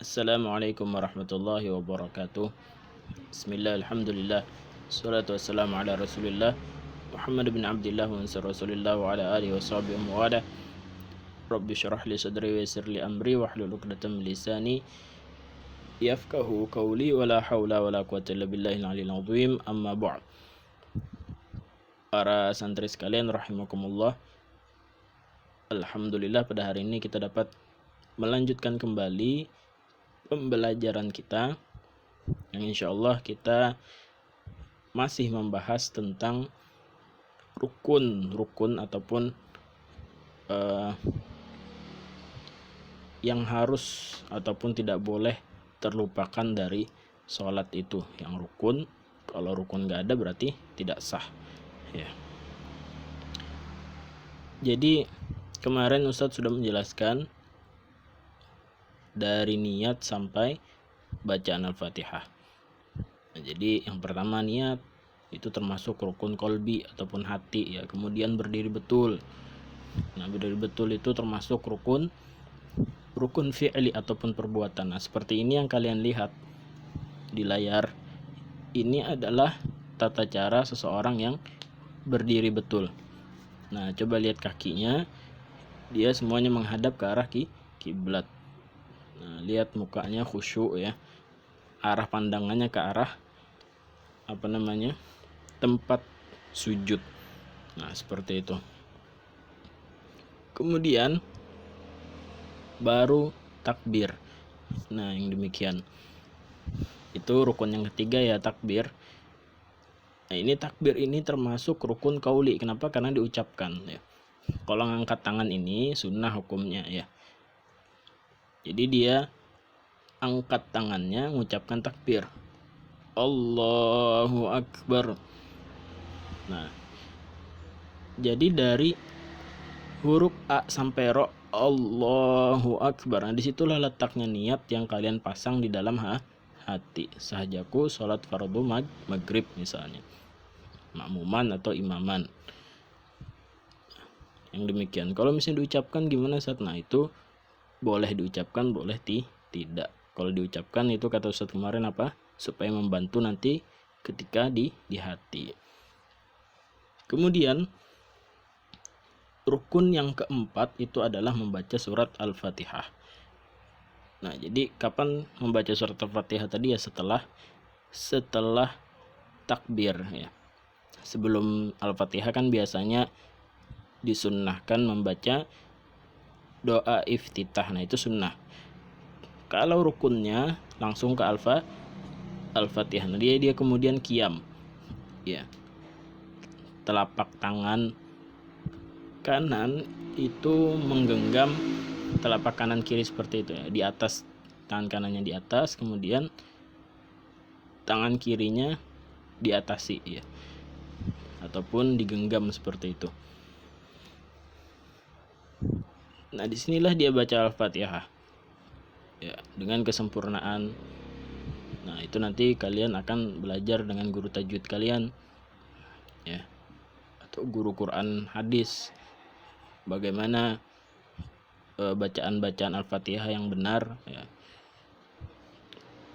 Assalamualaikum warahmatullahi wabarakatuh. Bismillah, alhamdulillah. Salatu wassalamu ala rasulillah Muhammad bin Abdullah wa ansar rasulillah wa ala alihi wa sahbihi wa wala. Rabbi syurah li sadri wa yassir li amri wa hlul 'uqdatam min lisani yafqahu qawli wa la hawla wa la quwwata illa billahil aliyyil azim. Amma ba'd. Para santri sekalian rahimakumullah. Alhamdulillah, pada hari ini kita dapat melanjutkan kembali pembelajaran kita yang insyaallah kita masih membahas tentang rukun ataupun yang harus ataupun tidak boleh terlupakan dari sholat itu. Yang rukun, kalau rukun nggak ada berarti tidak sah ya. Jadi kemarin Ustadz sudah menjelaskan dari niat sampai bacaan Al-Fatihah. Nah, jadi yang pertama niat itu termasuk rukun kolbi ataupun hati ya. Kemudian berdiri betul. Nah, berdiri betul itu termasuk rukun fi'li ataupun perbuatan. Nah, seperti ini yang kalian lihat di layar. Ini adalah tata cara seseorang yang berdiri betul. Nah, coba lihat kakinya. Dia semuanya menghadap ke arah kiblat. Nah, lihat mukanya khusyuk ya. Arah pandangannya ke arah tempat sujud. Nah, seperti itu. Kemudian baru takbir. Nah, yang demikian. Itu rukun yang ketiga ya, takbir. Nah, ini takbir ini termasuk rukun qauli. Kenapa? Karena diucapkan ya. Kalau ngangkat tangan ini sunnah hukumnya ya. Jadi dia angkat tangannya mengucapkan takbir. Allahu Akbar. Nah, jadi dari huruf A sampai Ro, Allahu Akbar. Nah, disitulah letaknya niat yang kalian pasang di dalam hati. Sahajaku sholat fardu maghrib misalnya, makmuman atau imaman. Yang demikian. Kalau misalnya diucapkan gimana saat? Nah, itu boleh diucapkan, boleh tidak. Kalau diucapkan itu kata Ustadz kemarin apa? Supaya membantu nanti ketika di hati. Kemudian rukun yang keempat itu adalah membaca surat Al-Fatihah. Nah, jadi kapan membaca surat Al-Fatihah tadi ya? Setelah takbir ya. Sebelum Al-Fatihah kan biasanya disunnahkan membaca doa iftitah. Nah, itu sunnah. Kalau rukunnya langsung ke Al-Fatihah. Nah, dia kemudian qiyam ya. Telapak tangan kanan itu menggenggam telapak kanan kiri seperti itu ya. Di atas, tangan kanannya di atas, kemudian tangan kirinya diatasi ya. Ataupun digenggam seperti itu. Nah, disinilah dia baca Al-Fatihah ya, dengan kesempurnaan. Nah, itu nanti kalian akan belajar dengan guru tajwid kalian ya, atau guru Quran hadis, bagaimana bacaan Al-Fatihah yang benar ya.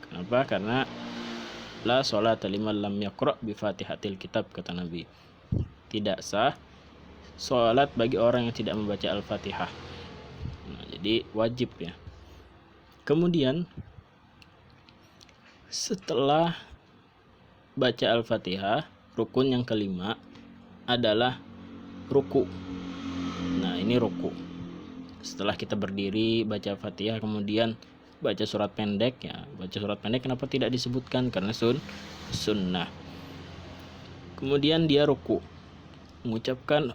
Kenapa? Karena la sholata liman lam yaqra bi Fatihatil kitab, kata Nabi. Tidak sah sholat bagi orang yang tidak membaca Al-Fatihah. Nah, jadi wajib ya. Kemudian setelah baca Al-Fatihah, rukun yang kelima adalah ruku. Nah, ini ruku. Setelah kita berdiri baca Al-Fatihah, kemudian baca surat pendek ya. Baca surat pendek kenapa tidak disebutkan? Karena sunnah. Kemudian dia ruku, mengucapkan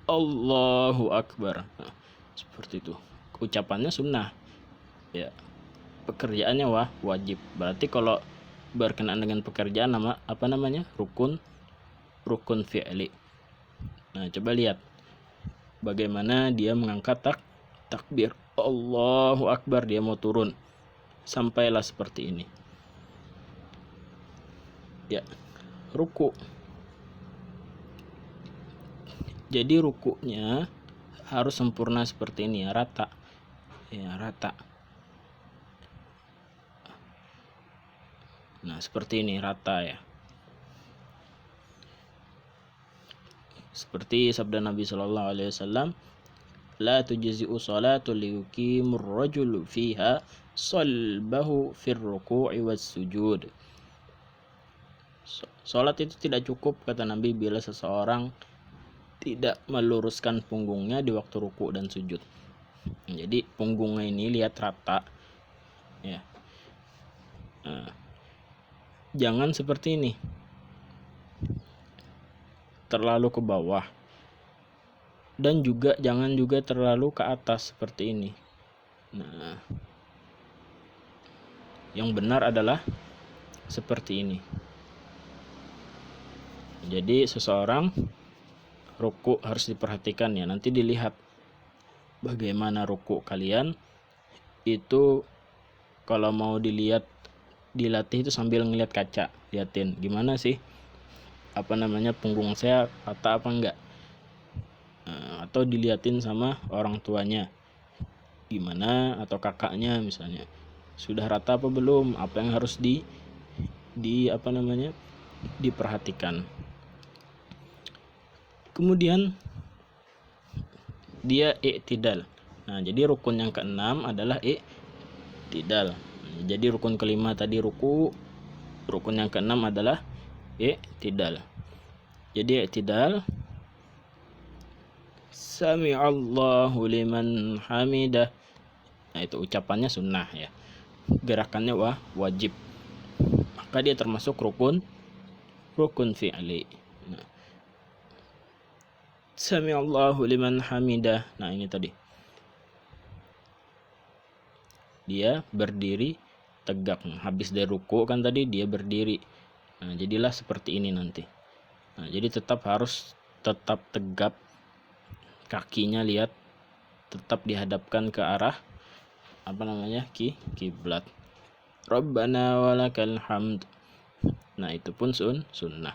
Allahu Akbar. Nah, seperti itu. Ucapannya sunnah ya. Pekerjaannya wajib. Berarti kalau berkenaan dengan pekerjaan rukun fi'li. Nah, coba lihat bagaimana dia mengangkat takbir Allahu Akbar, dia mau turun sampailah seperti ini ya, ruku. Jadi rukunya harus sempurna seperti ini ya, rata. Nah, seperti ini rata ya. Seperti sabda Nabi Shallallahu Alaihi Wasallam, la tujzi'u salatu liyuqimur rajulu fiha salbahu fir ruku'i was sujud. Salat itu tidak cukup, kata Nabi, bila seseorang tidak meluruskan punggungnya di waktu ruku dan sujud. Jadi punggungnya ini lihat rata ya. Nah, jangan seperti ini, terlalu ke bawah, dan juga jangan juga terlalu ke atas seperti ini. Nah, yang benar adalah seperti ini. Jadi seseorang ruku harus diperhatikan ya. Nanti dilihat bagaimana ruku kalian itu. Kalau mau dilatih itu sambil ngeliat kaca, liatin gimana sih punggung saya rata apa enggak. Atau diliatin sama orang tuanya gimana, atau kakaknya misalnya, sudah rata apa belum, apa yang harus diperhatikan. Kemudian dia i'tidal. Nah, jadi rukun yang keenam adalah i'tidal. Jadi rukun kelima tadi ruku, rukun yang keenam adalah i'tidal. Jadi i'tidal, sami'allahu liman hamidah. Nah, itu ucapannya sunnah ya. Gerakannya wajib. Maka dia termasuk rukun fi'li. Nah, sami'allahu liman hamidah. Nah, ini tadi. Dia berdiri tegak. Habis dari ruku kan tadi dia berdiri. Nah, jadilah seperti ini nanti. Nah, jadi harus tetap tegap. Kakinya lihat tetap dihadapkan ke arah kiblat. Rabbana walakal hamd. Nah, itu pun sunnah.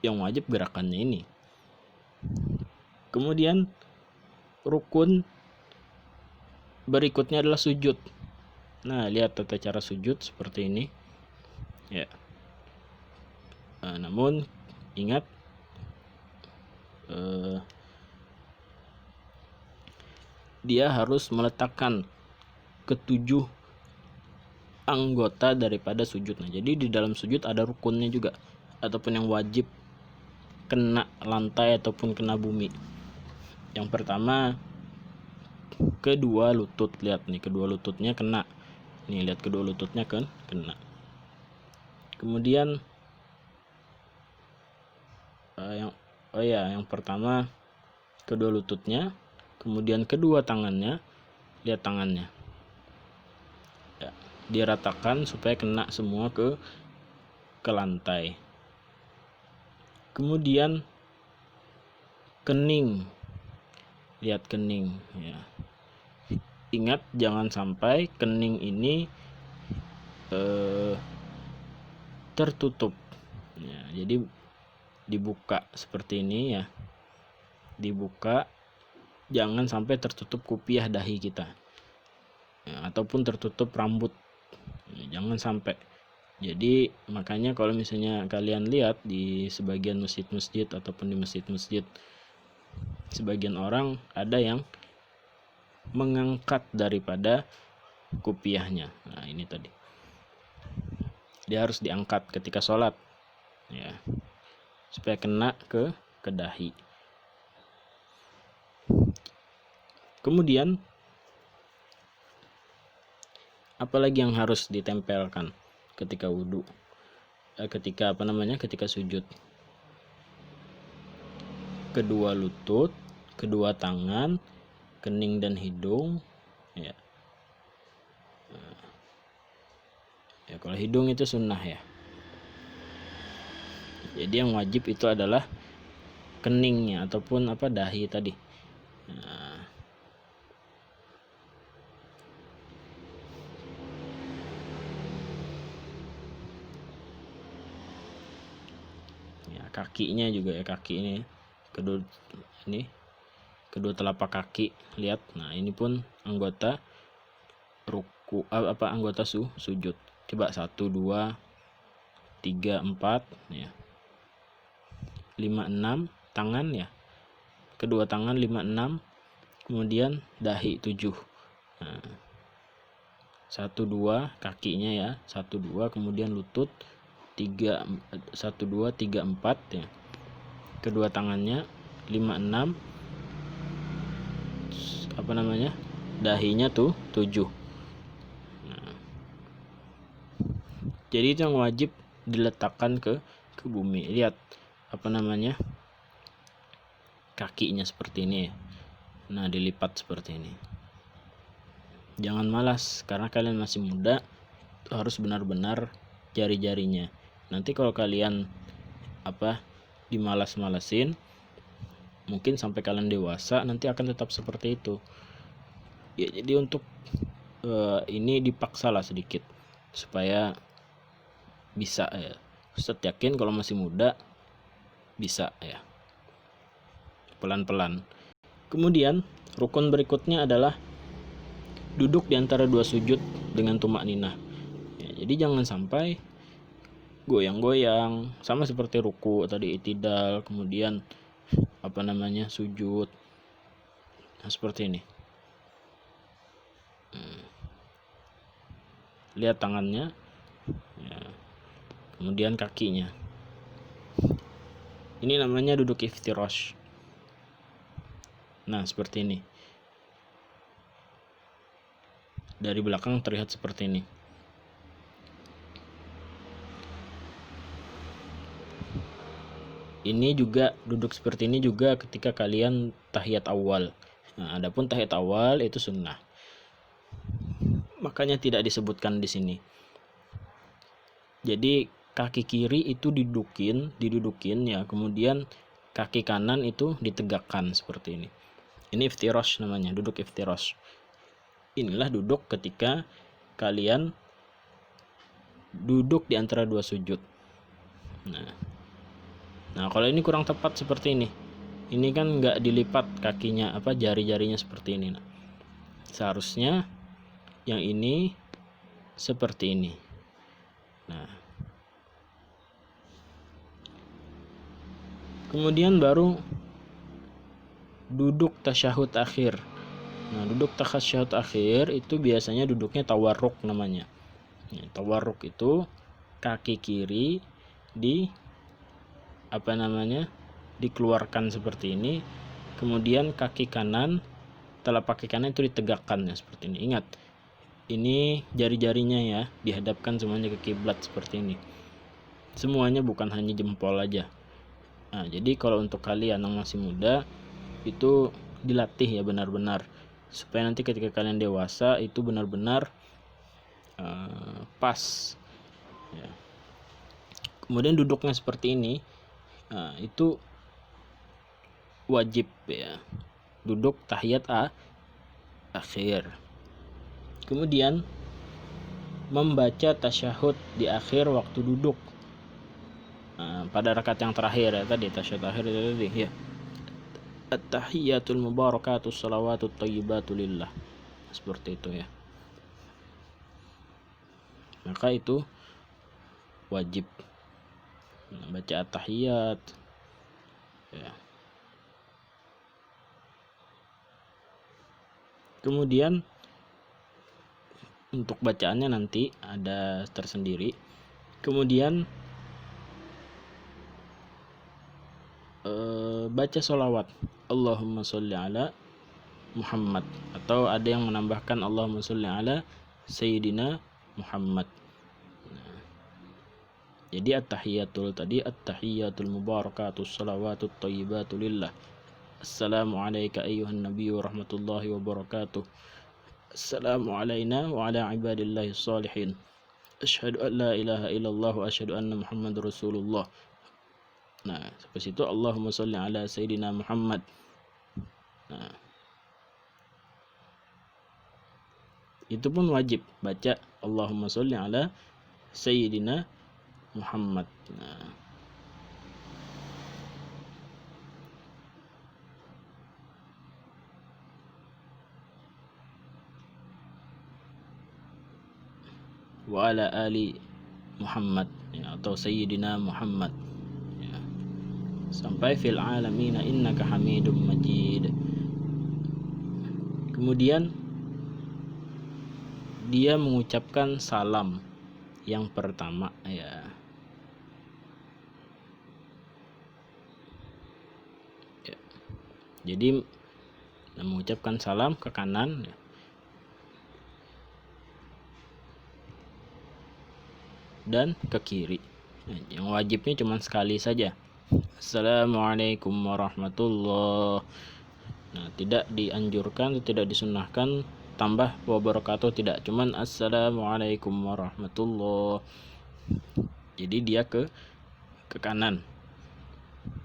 Yang wajib gerakannya ini. Kemudian rukun berikutnya adalah sujud. Nah, lihat tata cara sujud seperti ini ya. Namun ingat, dia harus meletakkan ketujuh anggota daripada sujud. Nah, jadi di dalam sujud ada rukunnya juga, ataupun yang wajib kena lantai ataupun kena bumi. Yang pertama, kedua lutut. Lihat nih, kedua lututnya kena. Nih, lihat kedua lututnya kan kena. Kemudian yang pertama kedua lututnya, kemudian kedua tangannya. Lihat tangannya ya, diratakan supaya kena semua ke lantai. Kemudian kening, lihat kening ya. Ingat, jangan sampai kening ini tertutup ya. Jadi dibuka seperti ini ya, dibuka, jangan sampai tertutup kupiah dahi kita ya, ataupun tertutup rambut ya, jangan sampai. Jadi makanya kalau misalnya kalian lihat di sebagian masjid-masjid ataupun di masjid-masjid, sebagian orang ada yang mengangkat daripada kupiahnya. Nah, ini tadi dia harus diangkat ketika sholat ya, supaya kena ke dahi. Kemudian apalagi yang harus ditempelkan ketika wudhu, ketika sujud? Kedua lutut, kedua tangan, kening dan hidung ya. Ya, kalau hidung itu sunnah ya. Jadi yang wajib itu adalah keningnya ataupun dahi tadi. Nah, ya, kakinya juga ya, kaki ini kedua telapak kaki, lihat. Nah, ini pun anggota ruku, anggota sujud. Coba 1, 2, 3 4 ya. 5 6 tangan ya. Kedua tangan 5 6, kemudian dahi 7. Nah, 1 2 kakinya ya. 1 2, kemudian lutut 3 1 2 3 4 ya. Kedua tangannya 5 6, dahinya tuh 7. Nah, jadi itu yang wajib diletakkan ke bumi. Lihat kakinya seperti ini ya. Nah, dilipat seperti ini. Jangan malas, karena kalian masih muda, harus benar-benar jari-jarinya. Nanti kalau kalian dimalas-malasin, mungkin sampai kalian dewasa nanti akan tetap seperti itu ya. Jadi untuk ini dipaksalah sedikit supaya bisa ya. Ustadz yakin kalau masih muda bisa ya, pelan-pelan. Kemudian rukun berikutnya adalah duduk di antara dua sujud dengan tumak ninah ya. Jadi jangan sampai goyang-goyang, sama seperti ruku tadi, itidal, kemudian sujud. Nah, seperti ini. Lihat tangannya ya, kemudian kakinya. Ini namanya duduk iftirash. Nah, seperti ini. Dari belakang terlihat seperti ini. Ini juga duduk seperti ini juga ketika kalian tahiyat awal. Nah, adapun tahiyat awal itu sunnah, makanya tidak disebutkan di sini. Jadi kaki kiri itu didudukin ya, kemudian kaki kanan itu ditegakkan seperti ini. Ini iftirash namanya, duduk iftirash. Inilah duduk ketika kalian duduk di antara dua sujud. Nah, kalau ini kurang tepat seperti ini. Ini kan nggak dilipat kakinya, jari-jarinya seperti ini. Nah, seharusnya yang ini seperti ini. Nah, kemudian baru duduk tasyahud akhir. Nah, duduk tasyahud akhir itu biasanya duduknya tawarruk namanya. Nah, tawarruk itu kaki kiri dikeluarkan seperti ini, kemudian kaki kanan, telapak kaki kanan itu ditegakkan ya, seperti ini. Ingat, ini jari-jarinya ya dihadapkan semuanya ke kiblat seperti ini. Semuanya, bukan hanya jempol aja. Nah, jadi kalau untuk kalian yang masih muda itu dilatih ya benar-benar, supaya nanti ketika kalian dewasa itu benar-benar pas ya. Kemudian duduknya seperti ini, itu wajib ya, duduk tahiyat akhir. Kemudian membaca tasyahud di akhir waktu duduk. Pada rakaat yang terakhir ya, tadi tasyahud akhir tadi ya, at-tahiyyatul mubarakatus shalawatut thayyibatu lillah, seperti itu ya. Maka itu wajib baca at-tahiyyat ya. Kemudian untuk bacaannya nanti ada tersendiri. Kemudian baca sholawat Allahumma sholli ala Muhammad, atau ada yang menambahkan Allahumma sholli ala Sayyidina Muhammad. Jadi at-tahiyyatul mubarakatus shalawatut thayyibatu lillah. Assalamu alayka ayyuhan nabiyyu warahmatullahi wabarakatuh. Assalamu alayna wa ala ibadillahi shalihin. Asyhadu an la ilaha illallah wa asyhadu anna Muhammadar Rasulullah. Nah, sampai situ Allahumma sholli ala Sayyidina Muhammad. Nah, itu pun wajib baca Allahumma sholli ala Sayyidina Muhammad. Nah, wa ala ali Muhammad ya, atau Sayyidina Muhammad ya, sampai fil alamina innaka hamidum majid. Kemudian dia mengucapkan salam yang pertama ya. Jadi mengucapkan salam ke kanan ya. Dan ke kiri. Yang wajibnya cuma sekali saja. Assalamualaikum warahmatullahi. Nah, tidak dianjurkan, tidak disunahkan tambah wabarakatuh, tidak, cuman assalamualaikum warahmatullahi. Jadi dia ke kanan.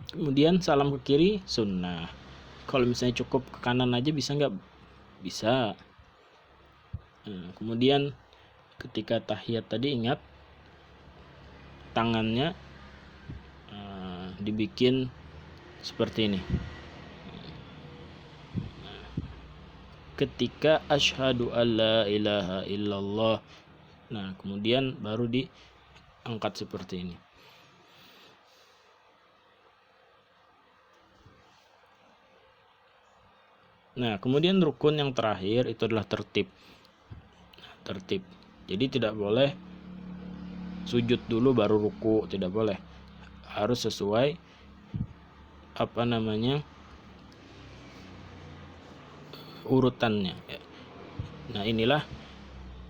Kemudian salam ke kiri sunnah. Kalau misalnya cukup ke kanan aja bisa nggak? Bisa. Nah, kemudian ketika tahiyat tadi ingat tangannya dibikin seperti ini. Ketika asyhadu alla ilaha illallah, nah kemudian baru diangkat seperti ini. Nah kemudian rukun yang terakhir itu adalah tertib. Jadi tidak boleh sujud dulu baru ruku, tidak boleh, harus sesuai urutannya. Nah inilah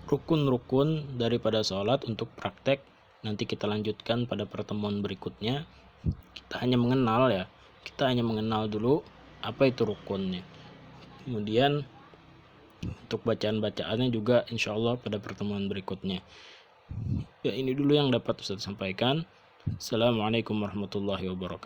rukun-rukun daripada sholat untuk praktek. Nanti kita lanjutkan pada pertemuan berikutnya. Kita hanya mengenal dulu apa itu rukunnya. Kemudian untuk bacaan-bacaannya juga insya Allah pada pertemuan berikutnya. Ya ini dulu yang dapat Ustaz sampaikan. Assalamualaikum warahmatullahi wabarakatuh.